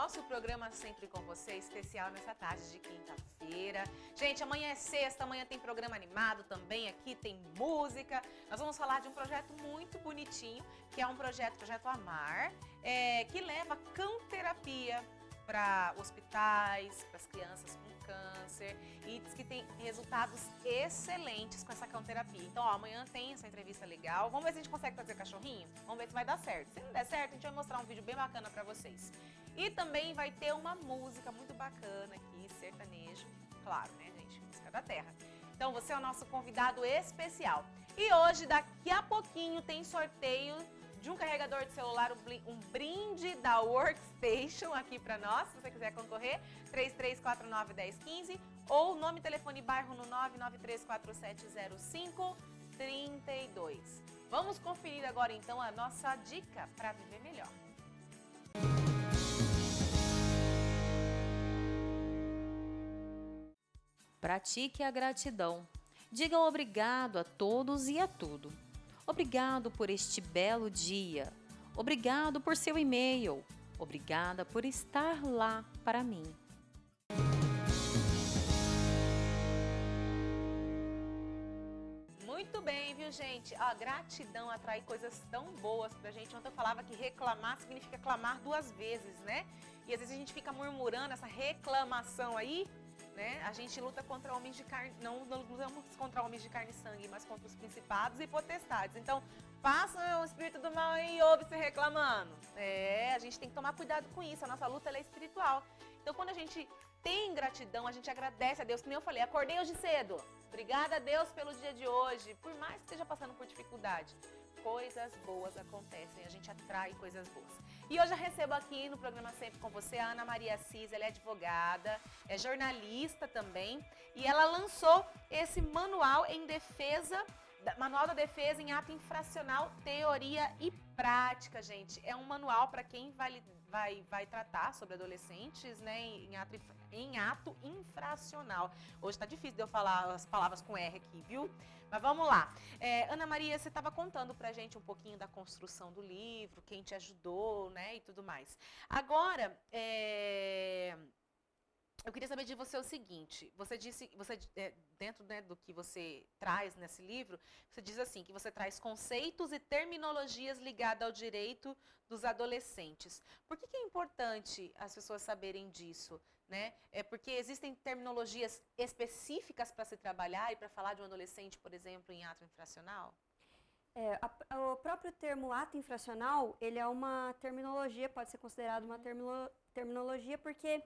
nosso programa Sempre com Você, especial nessa tarde de quinta-feira. Gente, amanhã é sexta, amanhã tem programa animado também aqui, tem música. Nós vamos falar de um projeto muito bonitinho, que é um projeto Amar, que leva cão-terapia para hospitais, para as crianças com câncer, e diz que tem resultados excelentes com essa cão-terapia. Então, ó, amanhã tem essa entrevista legal. Vamos ver se a gente consegue trazer cachorrinho? Vamos ver se vai dar certo. Se não der certo, a gente vai mostrar um vídeo bem bacana para vocês. E também vai ter uma música muito bacana aqui, sertanejo. Claro, né, gente? Música da terra. Então, você é o nosso convidado especial. E hoje, daqui a pouquinho, tem sorteio de um carregador de celular, um brinde da Workstation aqui para nós, se você quiser concorrer, 3349-1015 ou nome, telefone e bairro no 993470532. Vamos conferir agora então a nossa dica para viver melhor. Pratique a gratidão. Diga obrigado a todos e a tudo. Obrigado por este belo dia. Obrigado por seu e-mail. Obrigada por estar lá para mim. Muito bem, viu, gente? A gratidão atrai coisas tão boas pra gente. Ontem eu falava que reclamar significa clamar duas vezes, né? E às vezes a gente fica murmurando essa reclamação aí, né? A gente luta contra homens de carne, não lutamos contra homens de carne e sangue, mas contra os principados e potestades. Então, passa o espírito do mal e ouve se reclamando. A gente tem que tomar cuidado com isso, a nossa luta ela é espiritual. Então, quando a gente tem gratidão, a gente agradece a Deus, que nem eu falei, acordei hoje cedo. Obrigada a Deus pelo dia de hoje, por mais que esteja passando por dificuldade. Coisas boas acontecem, a gente atrai coisas boas. E hoje eu recebo aqui no programa Sempre com Você a Ana Maria Assis, ela é advogada, é jornalista também, e ela lançou esse manual em defesa, Manual da Defesa em Ato Infracional, Teoria e Prática, gente. É um manual para quem vai tratar sobre adolescentes, né, em ato infracional. Hoje tá difícil de eu falar as palavras com R aqui, viu? Mas vamos lá. Ana Maria, você estava contando pra gente um pouquinho da construção do livro, quem te ajudou, né, e tudo mais. Agora, eu queria saber de você o seguinte, você disse, dentro, né, do que você traz nesse livro, você diz assim, que você traz conceitos e terminologias ligadas ao direito dos adolescentes. Por que é importante as pessoas saberem disso, né? É porque existem terminologias específicas para se trabalhar e para falar de um adolescente, por exemplo, em ato infracional? O próprio termo ato infracional, ele é uma terminologia, pode ser considerado uma terminologia porque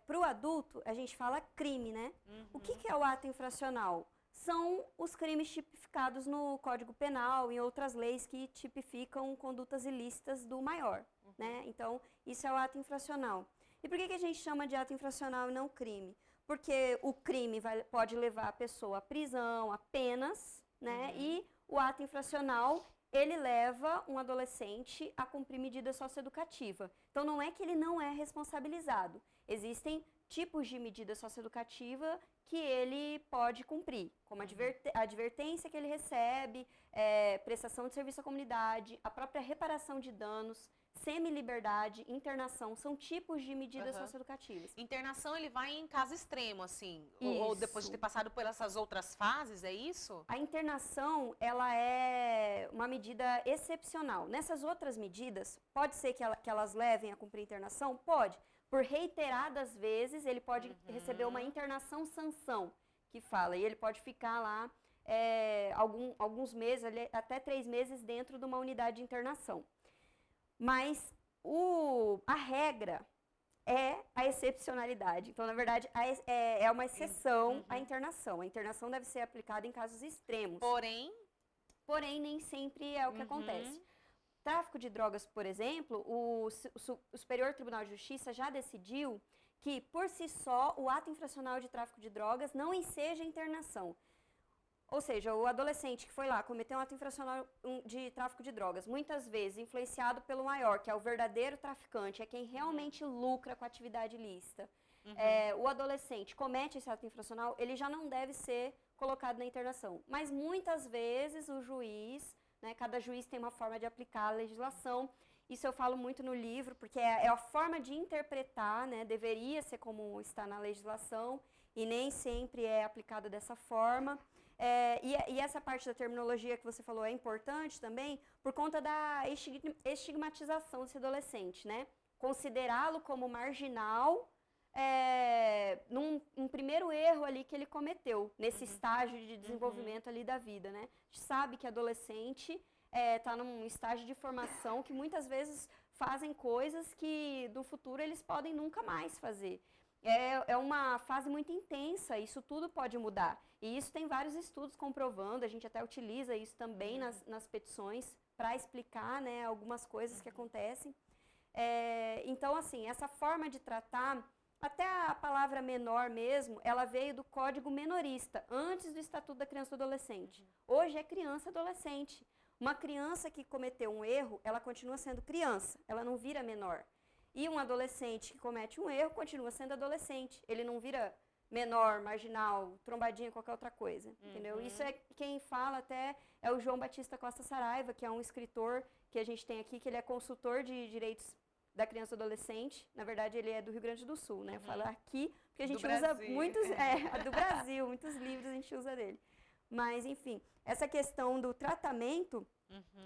para o adulto, a gente fala crime, né? Uhum. O que é o ato infracional? São os crimes tipificados no Código Penal e outras leis que tipificam condutas ilícitas do maior, né? Então, isso é o ato infracional. E por que a gente chama de ato infracional e não crime? Porque o crime pode levar a pessoa à prisão, a penas, né? E o ato infracional, ele leva um adolescente a cumprir medida socioeducativa. Então, não é que ele não é responsabilizado. Existem tipos de medida socioeducativa que ele pode cumprir, como a advertência que ele recebe, prestação de serviço à comunidade, a própria reparação de danos, semi-liberdade, internação, são tipos de medidas socioeducativas. Internação, ele vai em caso extremo, assim? Ou depois de ter passado por essas outras fases, é isso? A internação, ela é uma medida excepcional. Nessas outras medidas, pode ser que elas levem a cumprir internação? Pode. Por reiteradas vezes, ele pode receber uma internação-sanção, que fala, e ele pode ficar lá alguns meses, até 3 meses dentro de uma unidade de internação. Mas a regra é a excepcionalidade. Então, na verdade, é uma exceção à internação. A internação deve ser aplicada em casos extremos. Porém, nem sempre é o que acontece. Tráfico de drogas, por exemplo, o Superior Tribunal de Justiça já decidiu que, por si só, o ato infracional de tráfico de drogas não enseja internação. Ou seja, o adolescente que foi lá cometeu um ato infracional de tráfico de drogas, muitas vezes influenciado pelo maior, que é o verdadeiro traficante, é quem realmente lucra com a atividade ilícita. O adolescente comete esse ato infracional, ele já não deve ser colocado na internação. Mas muitas vezes o juiz, né, cada juiz tem uma forma de aplicar a legislação, Isso eu falo muito no livro, porque é a forma de interpretar, né? Deveria ser como está na legislação e nem sempre é aplicada dessa forma. E essa parte da terminologia que você falou é importante também por conta da estigmatização desse adolescente, né? Considerá-lo como marginal num primeiro erro ali que ele cometeu, nesse estágio de desenvolvimento ali da vida, né? A gente sabe que adolescente está num estágio de formação que muitas vezes fazem coisas que no futuro eles podem nunca mais fazer. É uma fase muito intensa, isso tudo pode mudar. E isso tem vários estudos comprovando, a gente até utiliza isso também nas petições para explicar, né, algumas coisas que acontecem. Então, assim, essa forma de tratar, até a palavra menor mesmo, ela veio do Código Menorista, antes do Estatuto da Criança e do Adolescente. Hoje é criança e adolescente. Uma criança que cometeu um erro, ela continua sendo criança, ela não vira menor. E um adolescente que comete um erro continua sendo adolescente. Ele não vira menor, marginal, trombadinha, qualquer outra coisa, entendeu? Isso quem fala até é o João Batista Costa Saraiva, que é um escritor que a gente tem aqui, que ele é consultor de direitos da criança e adolescente. Na verdade, ele é do Rio Grande do Sul, né? Fala aqui, porque a gente usa muitos... do Brasil, muitos livros a gente usa dele. Mas, enfim, essa questão do tratamento,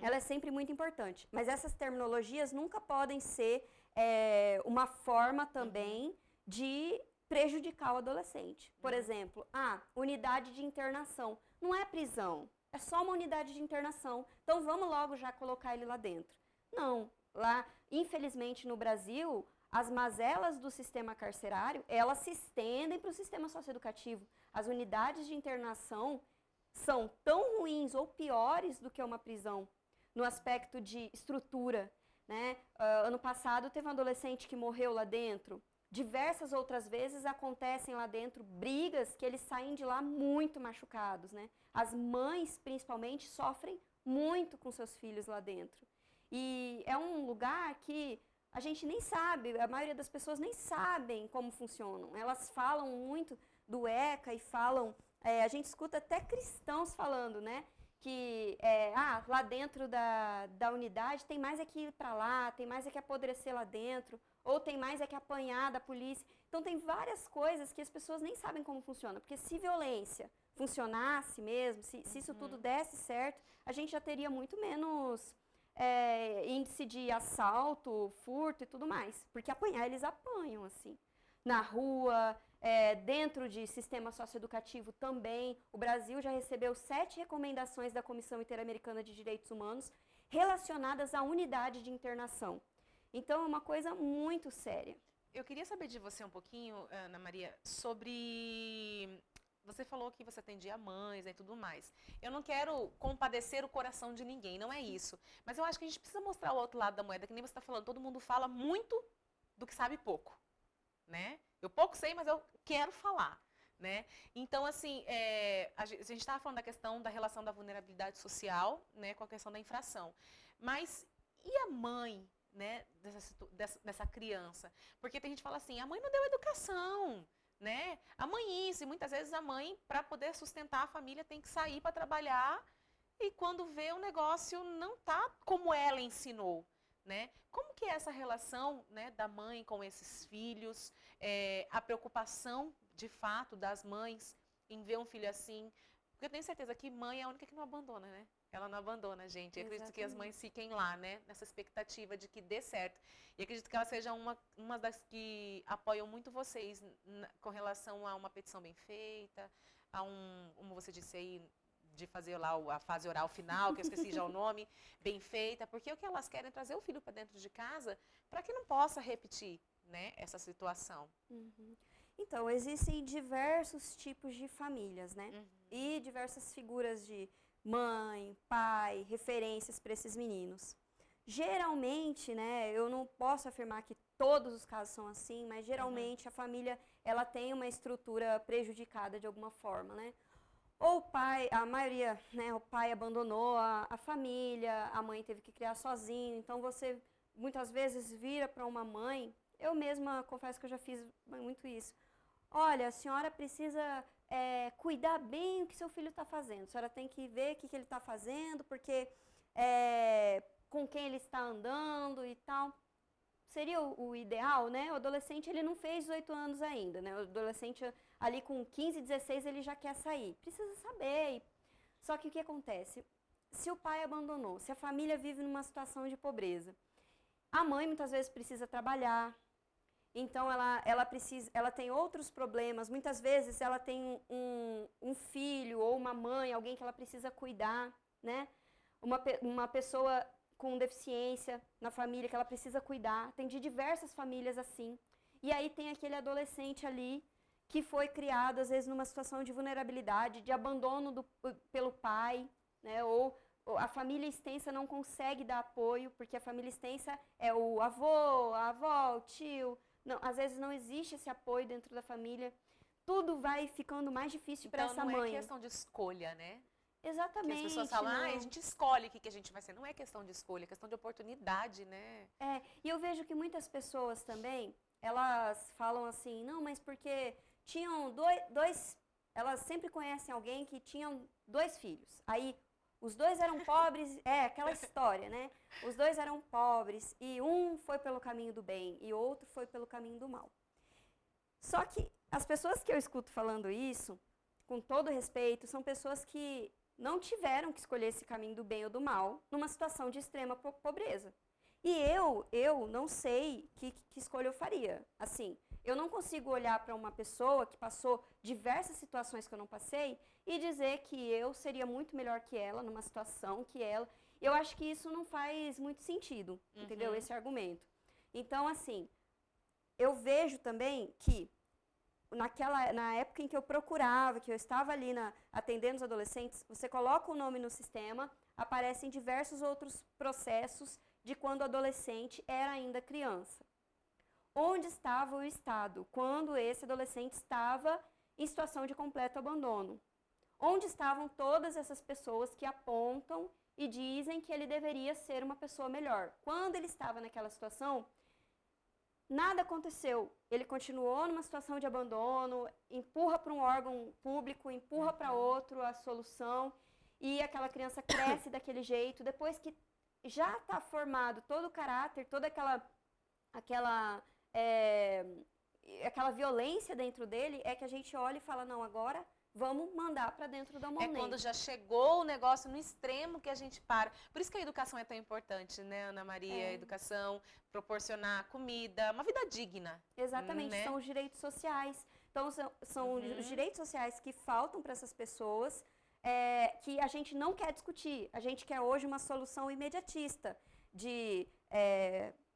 ela é sempre muito importante. Mas essas terminologias nunca podem ser uma forma também de prejudicar o adolescente. Por exemplo, unidade de internação. Não é prisão, é só uma unidade de internação. Então, vamos logo já colocar ele lá dentro. Não, lá, infelizmente, no Brasil, as mazelas do sistema carcerário, elas se estendem para o sistema socioeducativo. As unidades de internação são tão ruins ou piores do que uma prisão no aspecto de estrutura, né? Ano passado teve um adolescente que morreu lá dentro. Diversas outras vezes acontecem lá dentro brigas que eles saem de lá muito machucados, né? As mães, principalmente, sofrem muito com seus filhos lá dentro. E é um lugar que a gente nem sabe, a maioria das pessoas nem sabem como funcionam. Elas falam muito do ECA e falam... a gente escuta até cristãos falando, né? Que lá dentro da unidade tem mais é que ir para lá, tem mais é que apodrecer lá dentro, ou tem mais é que apanhar da polícia. Então tem várias coisas que as pessoas nem sabem como funciona, porque se violência funcionasse mesmo, se isso tudo desse certo, a gente já teria muito menos índice de assalto, furto e tudo mais, porque apanhar eles apanham, assim, na rua... dentro de sistema socioeducativo também, o Brasil já recebeu 7 recomendações da Comissão Interamericana de Direitos Humanos relacionadas à unidade de internação. Então, é uma coisa muito séria. Eu queria saber de você um pouquinho, Ana Maria, sobre... Você falou que você atendia mães e tudo mais. Eu não quero compadecer o coração de ninguém, não é isso. Mas eu acho que a gente precisa mostrar o outro lado da moeda, que nem você está falando, todo mundo fala muito do que sabe pouco, né? Eu pouco sei, mas eu quero falar, né? Então, assim, a gente estava falando da questão da relação da vulnerabilidade social, né, com a questão da infração. Mas e a mãe, né, dessa criança? Porque tem gente que fala assim, a mãe não deu educação, né? A mãe isso, e muitas vezes a mãe, para poder sustentar a família, tem que sair para trabalhar e quando vê o negócio não tá como ela ensinou. Né? Como que é essa relação, né, da mãe com esses filhos, a preocupação, de fato, das mães em ver um filho assim? Porque eu tenho certeza que mãe é a única que não abandona, né? Ela não abandona a gente. Eu acredito que as mães fiquem lá, né, nessa expectativa de que dê certo. E acredito que ela seja uma das que apoiam muito vocês com relação a uma petição bem feita, como você disse aí, de fazer lá a fase oral final, que eu esqueci já o nome, bem feita, porque o que elas querem é trazer o filho para dentro de casa para que não possa repetir, né, essa situação. Então, existem diversos tipos de famílias, né? E diversas figuras de mãe, pai, referências para esses meninos. Geralmente, né, eu não posso afirmar que todos os casos são assim, mas geralmente a família, ela tem uma estrutura prejudicada de alguma forma, né? Ou o pai, a maioria, né, o pai abandonou a família, a mãe teve que criar sozinho, então você muitas vezes vira para uma mãe, eu mesma confesso que eu já fiz muito isso. Olha, a senhora precisa cuidar bem o que seu filho está fazendo, a senhora tem que ver o que ele está fazendo, porque com quem ele está andando e tal. Seria o ideal, né? O adolescente, ele não fez 18 anos ainda, né? O adolescente ali com 15, 16, ele já quer sair. Precisa saber. Só que o que acontece? Se o pai abandonou, se a família vive numa situação de pobreza, a mãe muitas vezes precisa trabalhar, então ela tem outros problemas, muitas vezes ela tem um filho ou uma mãe, alguém que ela precisa cuidar, né? Uma pessoa com deficiência na família que ela precisa cuidar, tem de diversas famílias assim. E aí tem aquele adolescente ali que foi criado, às vezes, numa situação de vulnerabilidade, de abandono pelo pai, né? Ou a família extensa não consegue dar apoio, porque a família extensa é o avô, a avó, o tio. Não, às vezes não existe esse apoio dentro da família. Tudo vai ficando mais difícil para essa mãe. Então não é questão de escolha, né? Exatamente. Que as pessoas falam, a gente escolhe o que a gente vai ser. Não é questão de escolha, é questão de oportunidade, né? E eu vejo que muitas pessoas também, elas falam assim, não, mas porque tinham dois, elas sempre conhecem alguém que tinham 2 filhos. Aí os 2 eram pobres, aquela história, né? Os 2 eram pobres e um foi pelo caminho do bem e outro foi pelo caminho do mal. Só que as pessoas que eu escuto falando isso, com todo respeito, são pessoas que não tiveram que escolher esse caminho do bem ou do mal numa situação de extrema pobreza. E eu não sei que escolha eu faria. Assim, eu não consigo olhar para uma pessoa que passou diversas situações que eu não passei e dizer que eu seria muito melhor que ela numa situação que ela... Eu acho que isso não faz muito sentido, entendeu? Esse argumento. Então, assim, eu vejo também que na época em que eu procurava, que eu estava ali atendendo os adolescentes, você coloca o nome no sistema, aparecem diversos outros processos de quando o adolescente era ainda criança. Onde estava o Estado quando esse adolescente estava em situação de completo abandono? Onde estavam todas essas pessoas que apontam e dizem que ele deveria ser uma pessoa melhor? Quando ele estava naquela situação, nada aconteceu. Ele continuou numa situação de abandono, empurra para um órgão público, empurra para outro a solução, e aquela criança cresce daquele jeito. Depois que já está formado todo o caráter, toda aquela violência dentro dele, é que a gente olha e fala, não, agora vamos mandar para dentro da mão. É quando já chegou o negócio no extremo que a gente para. Por isso que a educação é tão importante, né, Ana Maria? A educação, proporcionar comida, uma vida digna. Exatamente, né? São os direitos sociais. Então, são os direitos sociais que faltam para essas pessoas, que a gente não quer discutir. A gente quer hoje uma solução imediatista de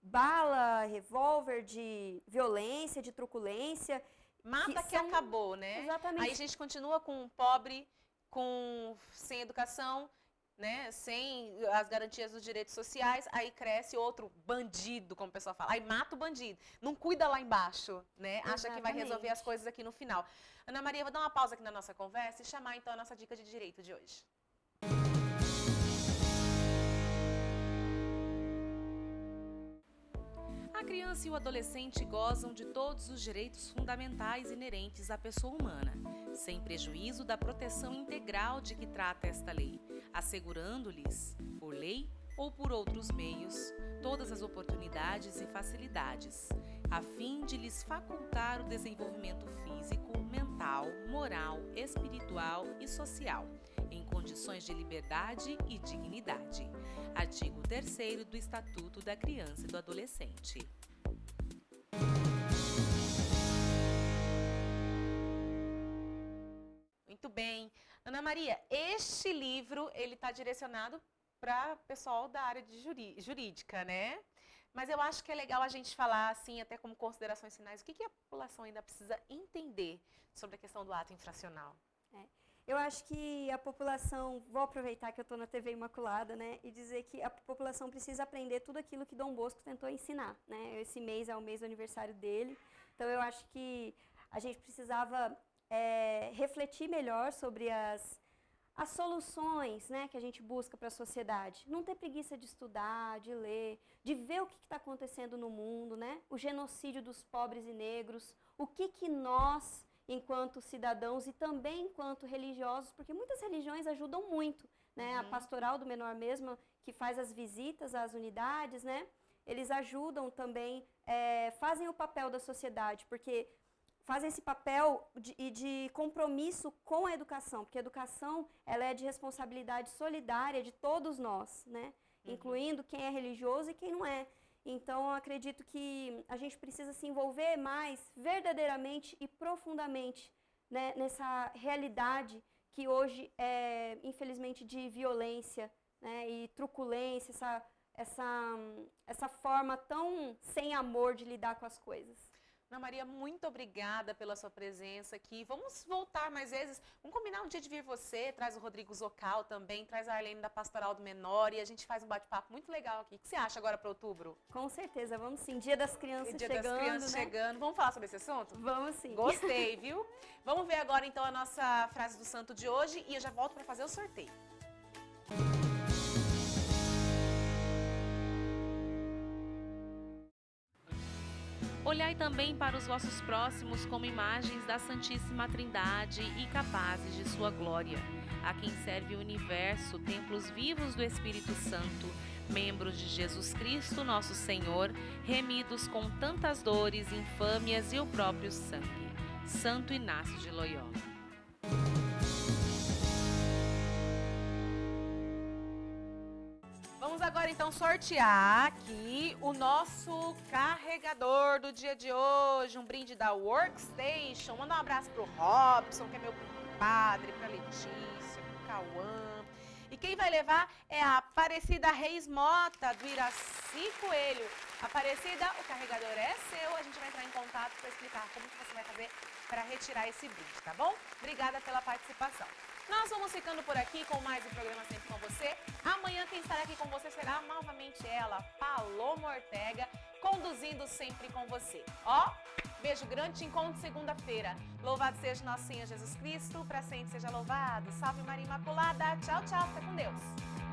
bala, revólver, de violência, de truculência. Mata que acabou, né? Exatamente. Aí a gente continua com um pobre, sem educação, né? Sem as garantias dos direitos sociais, aí cresce outro bandido, como o pessoal fala. Aí mata o bandido. Não cuida lá embaixo, né? Acha que vai resolver as coisas aqui no final. Ana Maria, vou dar uma pausa aqui na nossa conversa e chamar então a nossa dica de direito de hoje. A criança e o adolescente gozam de todos os direitos fundamentais inerentes à pessoa humana, sem prejuízo da proteção integral de que trata esta lei, assegurando-lhes, por lei ou por outros meios, todas as oportunidades e facilidades, a fim de lhes facultar o desenvolvimento físico, mental, moral, espiritual e social, em condições de liberdade e dignidade. Artigo 3º do Estatuto da Criança e do Adolescente. Muito bem. Ana Maria, este livro, ele está direcionado para pessoal da área de jurídica, né? Mas eu acho que é legal a gente falar, assim, até como considerações finais, o que a população ainda precisa entender sobre a questão do ato infracional. Eu acho que a população, vou aproveitar que eu estou na TV Imaculada, né, e dizer que a população precisa aprender tudo aquilo que Dom Bosco tentou ensinar, né? Esse mês é o mês do aniversário dele, então eu acho que a gente precisava refletir melhor sobre as soluções, né, que a gente busca para a sociedade. Não ter preguiça de estudar, de ler, de ver o que está acontecendo no mundo, né? O genocídio dos pobres e negros, o que nós, enquanto cidadãos e também enquanto religiosos, porque muitas religiões ajudam muito né? A pastoral do menor mesmo, que faz as visitas às unidades, né? Eles ajudam também, fazem o papel da sociedade, porque fazem esse papel de compromisso com a educação, porque a educação ela é de responsabilidade solidária de todos nós, né? Incluindo quem é religioso e quem não é. Então, eu acredito que a gente precisa se envolver mais, verdadeiramente e profundamente, né, nessa realidade que hoje é, infelizmente, de violência, né, e truculência, essa forma tão sem amor de lidar com as coisas. Ana Maria, muito obrigada pela sua presença aqui. Vamos voltar mais vezes. Vamos combinar um dia de vir você, traz o Rodrigo Zocal também, traz a Arlene da Pastoral do Menor e a gente faz um bate-papo muito legal aqui. O que você acha agora para outubro? Com certeza, vamos sim. Dia das Crianças Dia chegando, das Crianças né? chegando. Vamos falar sobre esse assunto? Vamos sim. Gostei, viu? Vamos ver agora então a nossa frase do santo de hoje e eu já volto para fazer o sorteio. Olhai também para os vossos próximos como imagens da Santíssima Trindade e capazes de sua glória, a quem serve o universo, templos vivos do Espírito Santo, membros de Jesus Cristo, nosso Senhor, remidos com tantas dores, infâmias e o próprio sangue. Santo Inácio de Loyola. Vamos agora então sortear aqui o nosso carregador do dia de hoje, um brinde da Workstation. Manda um abraço pro Robson, que é meu compadre, pra Letícia, pro Cauã. E quem vai levar é a Aparecida Reis Mota, do Iraci Coelho. Aparecida, o carregador é seu, a gente vai entrar em contato para explicar como que você vai fazer para retirar esse brinde, tá bom? Obrigada pela participação. Nós vamos ficando por aqui com mais um programa Sempre com Você. Amanhã quem estará aqui com você será novamente ela, Paloma Ortega, conduzindo Sempre com Você. Ó, beijo grande, te encontro segunda-feira. Louvado seja nosso Senhor Jesus Cristo, para sempre seja louvado. Salve Maria Imaculada, tchau, tchau, fica com Deus.